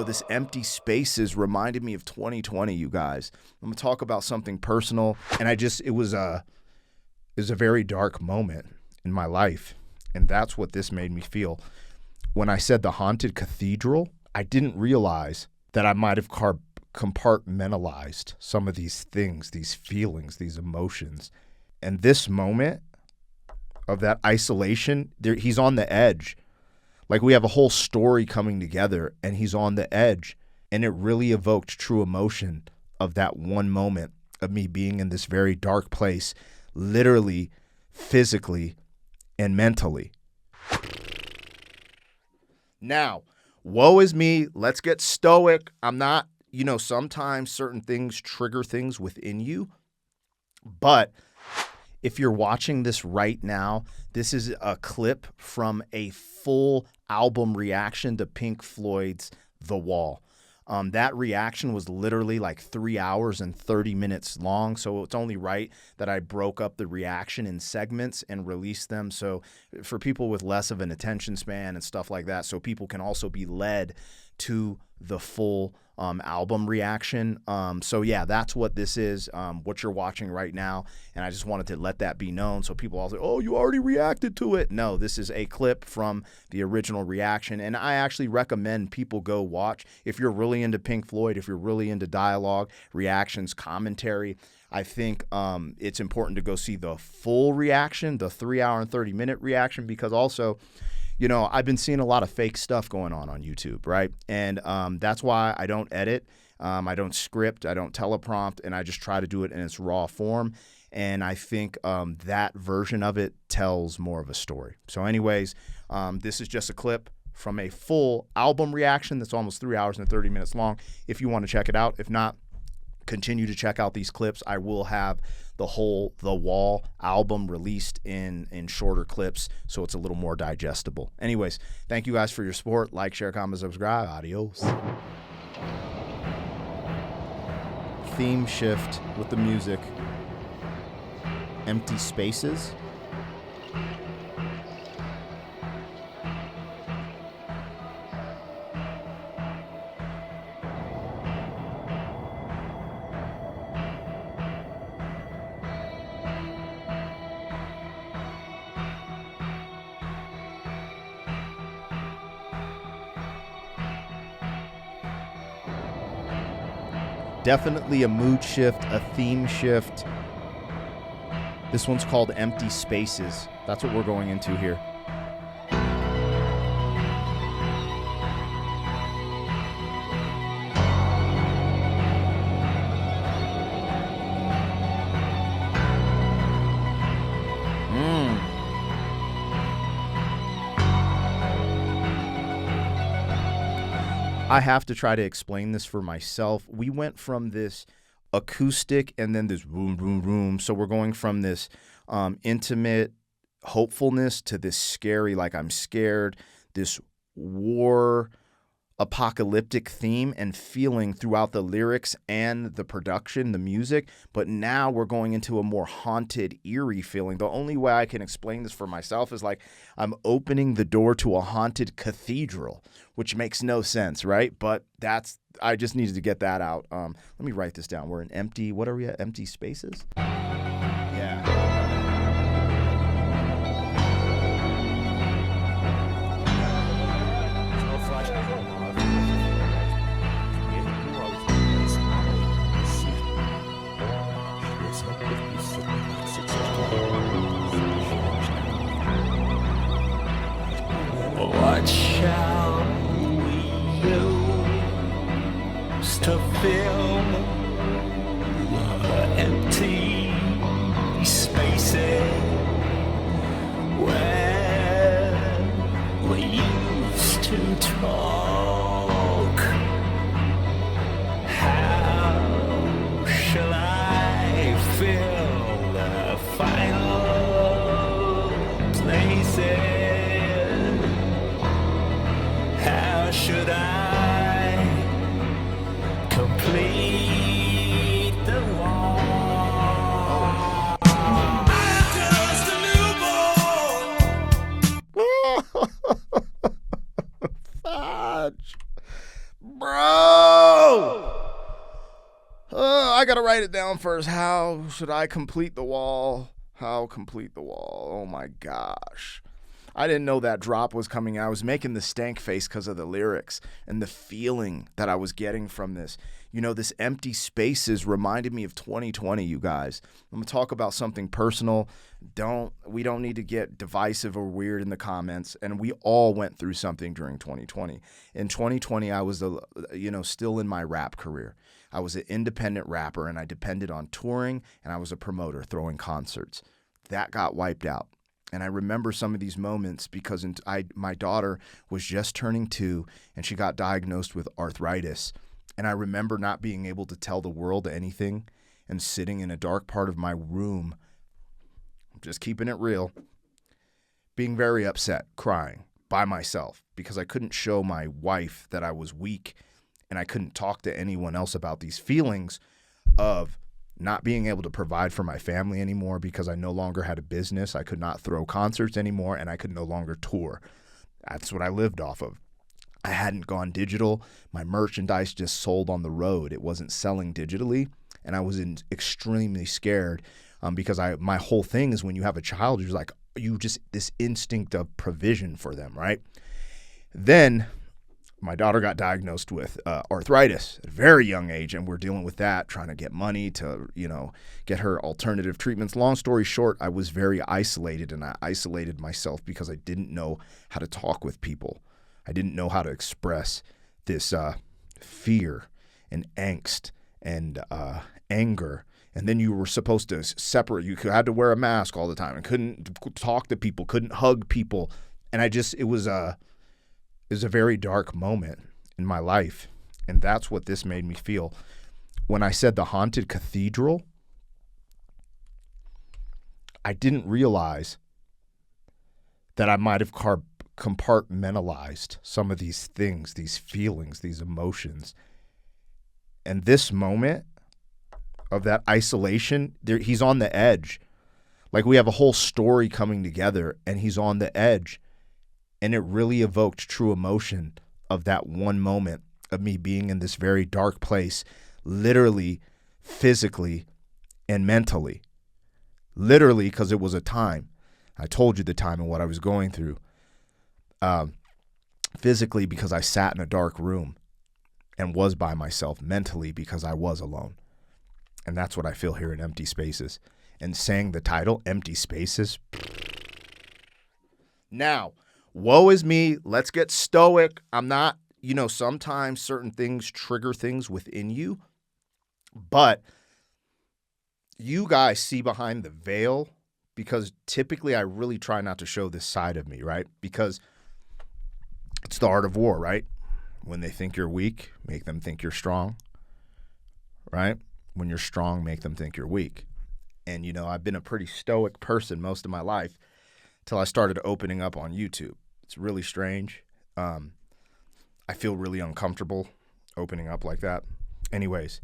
this empty spaces reminded me of 2020, you guys. I'm going to talk about something personal. And it was a very dark moment in my life. And that's what this made me feel. When I said the haunted cathedral, I didn't realize that I might have compartmentalized some of these things, these feelings, these emotions. And this moment of that isolation, he's on the edge. Like, we have a whole story coming together and he's on the edge. And it really evoked true emotion of that one moment of me being in this very dark place, literally, physically, and mentally. Now, woe is me. Let's get stoic. I'm not, sometimes certain things trigger things within you. But if you're watching this right now, this is a clip from a full album reaction to Pink Floyd's The Wall. That reaction was literally like 3 hours and 30 minutes long, so it's only right that I broke up the reaction in segments and released them so for people with less of an attention span and stuff like that, so people can also be led to the full album reaction. So yeah, that's what this is, what you're watching right now. And I just wanted to let that be known so people all say, oh, you already reacted to it. No, this is a clip from the original reaction. And I actually recommend people go watch. If you're really into Pink Floyd, if you're really into dialogue, reactions, commentary, I think it's important to go see the full reaction, the 3 hour and 30-minute reaction, because also, I've been seeing a lot of fake stuff going on YouTube, right? And that's why I don't edit, I don't script, I don't teleprompt, and I just try to do it in its raw form. And I think that version of it tells more of a story. So anyways, this is just a clip from a full album reaction that's almost 3 hours and 30 minutes long. If you want to check it out. If not, continue to check out these clips. I will have the whole The Wall album released in shorter clips, so it's a little more digestible. Anyways, thank you guys for your support. Like, share, comment, subscribe. Adios. Theme shift with the music. Empty spaces. Definitely a mood shift, a theme shift. This one's called Empty Spaces. That's what we're going into here. I have to try to explain this for myself. We went from this acoustic and then this boom, boom, boom. So we're going from this intimate hopefulness to this scary, like I'm scared, this war apocalyptic theme and feeling throughout the lyrics and the production, the music. But now we're going into a more haunted, eerie feeling. The only way I can explain this for myself is like I'm opening the door to a haunted cathedral, which makes no sense, right? But I just needed to get that out. Let me write this down. We're in empty, what are we at? Empty spaces? Yeah. What shall we use to fill the empty spaces where we used to talk? How shall I fill the final places? How should I complete Bro! I got to write it down first. How should I complete the wall? How complete the wall? Oh my gosh. I didn't know that drop was coming. I was making the stank face because of the lyrics and the feeling that I was getting from this. You know, this empty spaces reminded me of 2020, you guys. I'm going to talk about something personal. We don't need to get divisive or weird in the comments. And we all went through something during 2020. In 2020, I was, still in my rap career. I was an independent rapper, and I depended on touring, and I was a promoter throwing concerts. That got wiped out. And I remember some of these moments because my daughter was just turning 2, and she got diagnosed with arthritis. And I remember not being able to tell the world anything and sitting in a dark part of my room, just keeping it real, being very upset, crying by myself because I couldn't show my wife that I was weak, and I couldn't talk to anyone else about these feelings of not being able to provide for my family anymore because I no longer had a business. I could not throw concerts anymore, and I could no longer tour. That's what I lived off of. I hadn't gone digital. My merchandise just sold on the road. It wasn't selling digitally, and I was extremely scared because my whole thing is when you have a child, you're like, this instinct of provision for them, right? Then my daughter got diagnosed with arthritis at a very young age, and we're dealing with that, trying to get money to, get her alternative treatments. Long story short, I was very isolated, and I isolated myself because I didn't know how to talk with people. I didn't know how to express this fear and angst and anger. And then you were supposed to separate. You had to wear a mask all the time and couldn't talk to people, couldn't hug people. And it was a very dark moment in my life. And that's what this made me feel. When I said the haunted cathedral, I didn't realize that I might have compartmentalized some of these things, these feelings, these emotions. And this moment of that isolation, he's on the edge. Like we have a whole story coming together, and he's on the edge. And it really evoked true emotion of that one moment of me being in this very dark place, literally, physically, and mentally. Literally, because it was a time. I told you the time and what I was going through. Physically, because I sat in a dark room and was by myself. Mentally, because I was alone. And that's what I feel here in Empty Spaces. And saying the title, Empty Spaces. Now, woe is me. Let's get stoic. I'm not, sometimes certain things trigger things within you. But you guys see behind the veil, because typically I really try not to show this side of me, right? Because it's the art of war, right? When they think you're weak, make them think you're strong, right? When you're strong, make them think you're weak. And, I've been a pretty stoic person most of my life till I started opening up on YouTube. It's really strange. I feel really uncomfortable opening up like that. Anyways,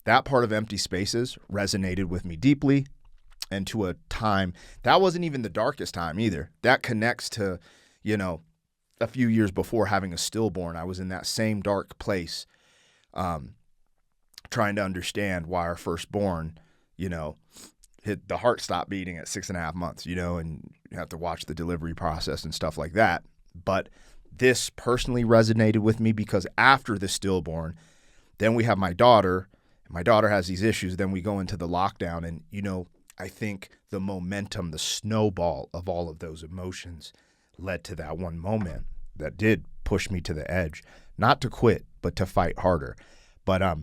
that part of Empty Spaces resonated with me deeply, and to a time, that wasn't even the darkest time either. That connects to, a few years before having a stillborn. I was in that same dark place, trying to understand why our firstborn, the heart stopped beating at 6.5 months, and you have to watch the delivery process and stuff like that. But this personally resonated with me because after the stillborn, then we have my daughter. My daughter has these issues. Then we go into the lockdown, and, I think the momentum, the snowball of all of those emotions led to that one moment that did push me to the edge, not to quit, but to fight harder. But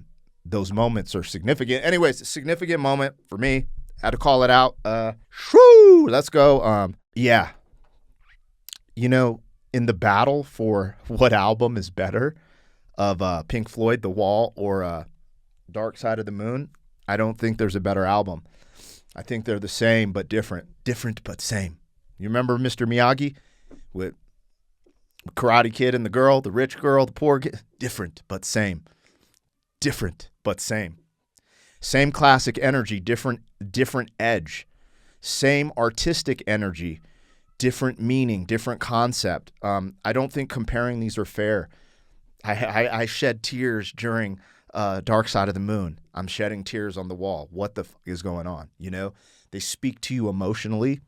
those moments are significant. Anyways, a significant moment for me. Had to call it out. Let's go. Yeah. In the battle for what album is better of Pink Floyd, The Wall, or Dark Side of the Moon, I don't think there's a better album. I think they're the same but different. Different but same. You remember Mr. Miyagi with Karate Kid and the girl, the rich girl, the poor kid? Different but same. Different but same. Same classic energy, different edge. Same artistic energy, different meaning, different concept. I don't think comparing these are fair. I shed tears during Dark Side of the Moon. I'm shedding tears on the wall. What the fuck is going on? You know, they speak to you emotionally,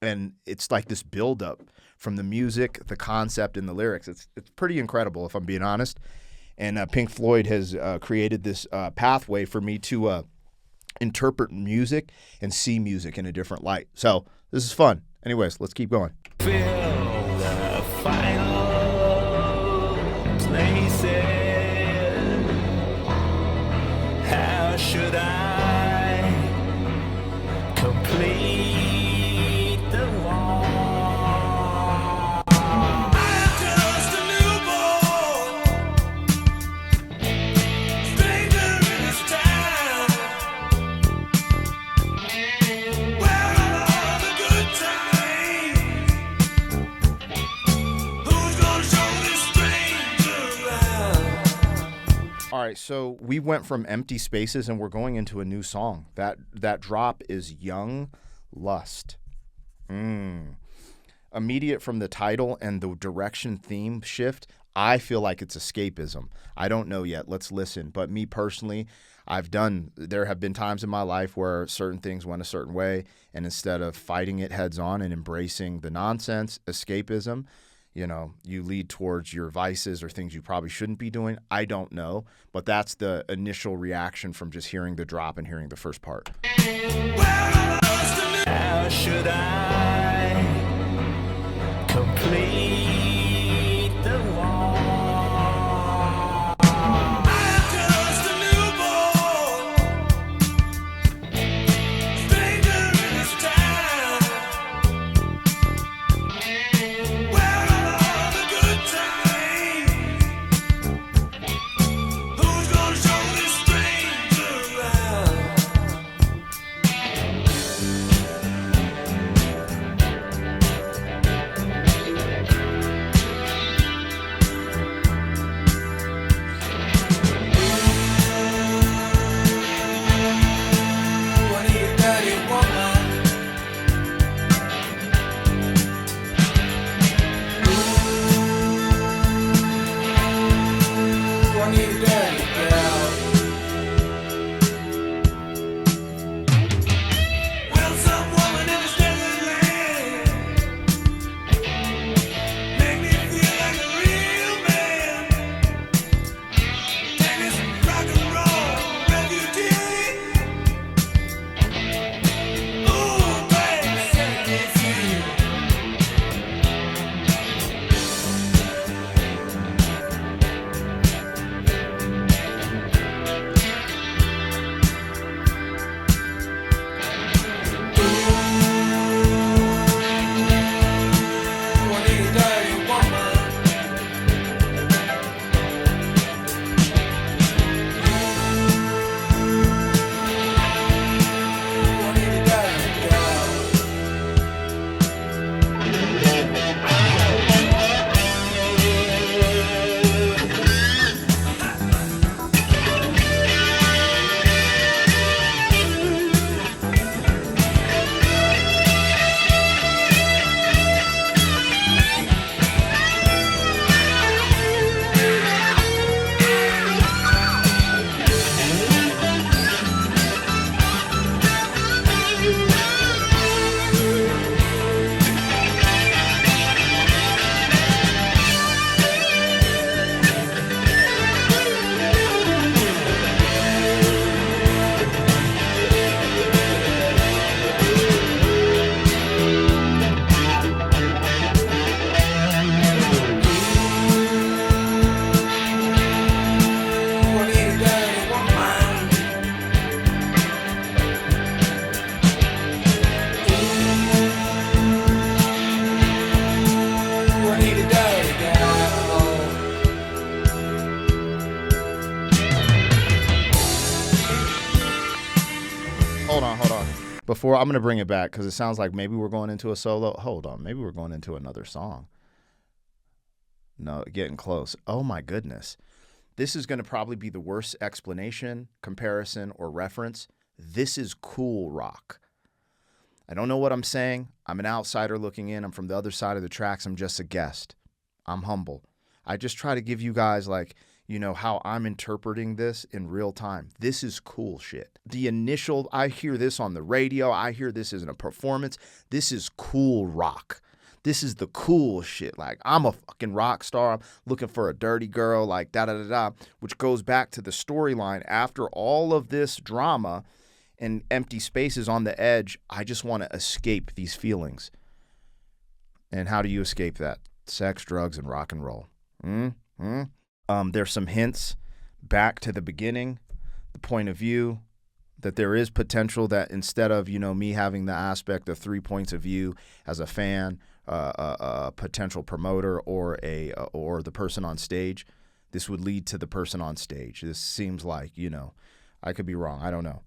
and it's like this buildup from the music, the concept, and the lyrics. It's pretty incredible, if I'm being honest. And Pink Floyd has created this pathway for me to interpret music and see music in a different light. So this is fun. Anyways, let's keep going. Fill the final places. How should I complete the wall? I'm just a newborn, stranger in this town. Where are all the good times? Who's gonna show this stranger around? All right, so we went from empty spaces and we're going into a new song. That drop is Young Lust. Immediate from the title and the direction theme shift, I feel like it's escapism. I don't know yet. Let's listen. But me personally, there have been times in my life where certain things went a certain way, and instead of fighting it heads on and embracing the nonsense, escapism, you lead towards your vices or things you probably shouldn't be doing. I don't know, but that's the initial reaction from just hearing the drop and hearing the first part. How should I complete the wall? I'm just a newborn, stranger in this town. Where are all the good times? Who's gonna show this stranger around? Hold on. Before, I'm going to bring it back because it sounds like maybe we're going into a solo. Hold on. Maybe we're going into another song. No, getting close. Oh, my goodness. This is going to probably be the worst explanation, comparison, or reference. This is cool rock. I don't know what I'm saying. I'm an outsider looking in. I'm from the other side of the tracks. I'm just a guest. I'm humble. I just try to give you guys like, how I'm interpreting this in real time. This is cool shit. I hear this on the radio. I hear this as a performance. This is cool rock. This is the cool shit. Like, I'm a fucking rock star. I'm looking for a dirty girl, like da-da-da-da, which goes back to the storyline. After all of this drama and empty spaces on the edge, I just want to escape these feelings. And how do you escape that? Sex, drugs, and rock and roll. There's some hints back to the beginning, the point of view, that there is potential that instead of, me having the aspect of 3 points of view as a fan, a potential promoter, or the person on stage, this would lead to the person on stage. This seems like, I could be wrong. I don't know.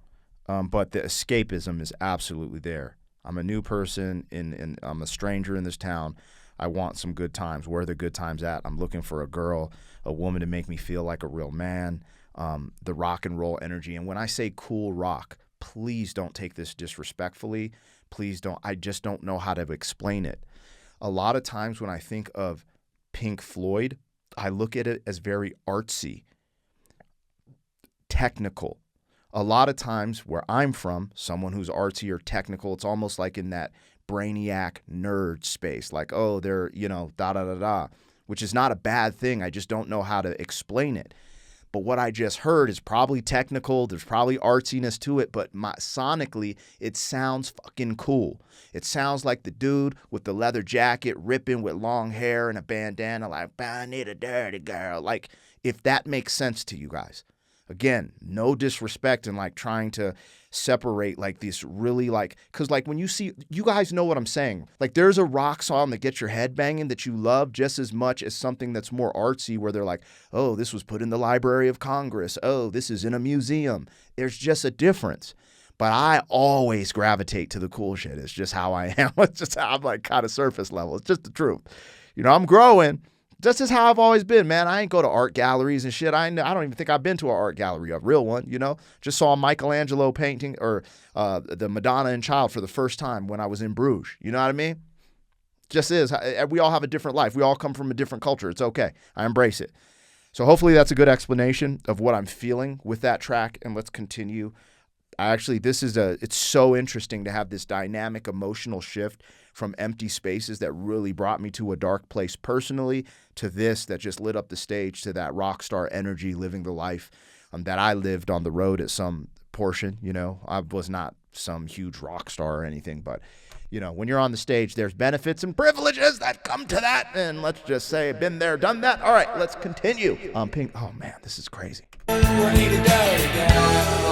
But the escapism is absolutely there. I'm a new person, and I'm a stranger in this town. I want some good times. Where are the good times at? I'm looking for a girl, a woman to make me feel like a real man, the rock and roll energy. And when I say cool rock, please don't take this disrespectfully. Please don't. I just don't know how to explain it. A lot of times when I think of Pink Floyd, I look at it as very artsy, technical. A lot of times where I'm from, someone who's artsy or technical, it's almost like in that brainiac nerd space. Like, oh, they're, da-da-da-da, which is not a bad thing. I just don't know how to explain it. But what I just heard is probably technical. There's probably artsiness to it, but sonically, it sounds fucking cool. It sounds like the dude with the leather jacket ripping with long hair and a bandana, like, I need a dirty girl. Like, if that makes sense to you guys. Again, no disrespect and like trying to separate like this really like, because like when you see, you guys know what I'm saying. Like there's a rock song that gets your head banging that you love just as much as something that's more artsy where they're like, oh, this was put in the Library of Congress. Oh, this is in a museum. There's just a difference. But I always gravitate to the cool shit. It's just how I am. It's just how I'm like kind of surface level. It's just the truth. I'm growing. This is how I've always been, man. I ain't go to art galleries and shit. I don't even think I've been to an art gallery, a real one, Just saw a Michelangelo painting or the Madonna and Child for the first time when I was in Bruges. You know what I mean? Just is. We all have a different life. We all come from a different culture. It's okay. I embrace it. So hopefully that's a good explanation of what I'm feeling with that track, and let's continue. It's so interesting to have this dynamic emotional shift from empty spaces that really brought me to a dark place personally to this that just lit up the stage to that rock star energy, living the life that I lived on the road at some portion. I was not some huge rock star or anything, but when you're on the stage, there's benefits and privileges that come to that. And let's just say, been there, done that. All right, let's continue. Pink. Oh man, this is crazy. I need a dirty girl.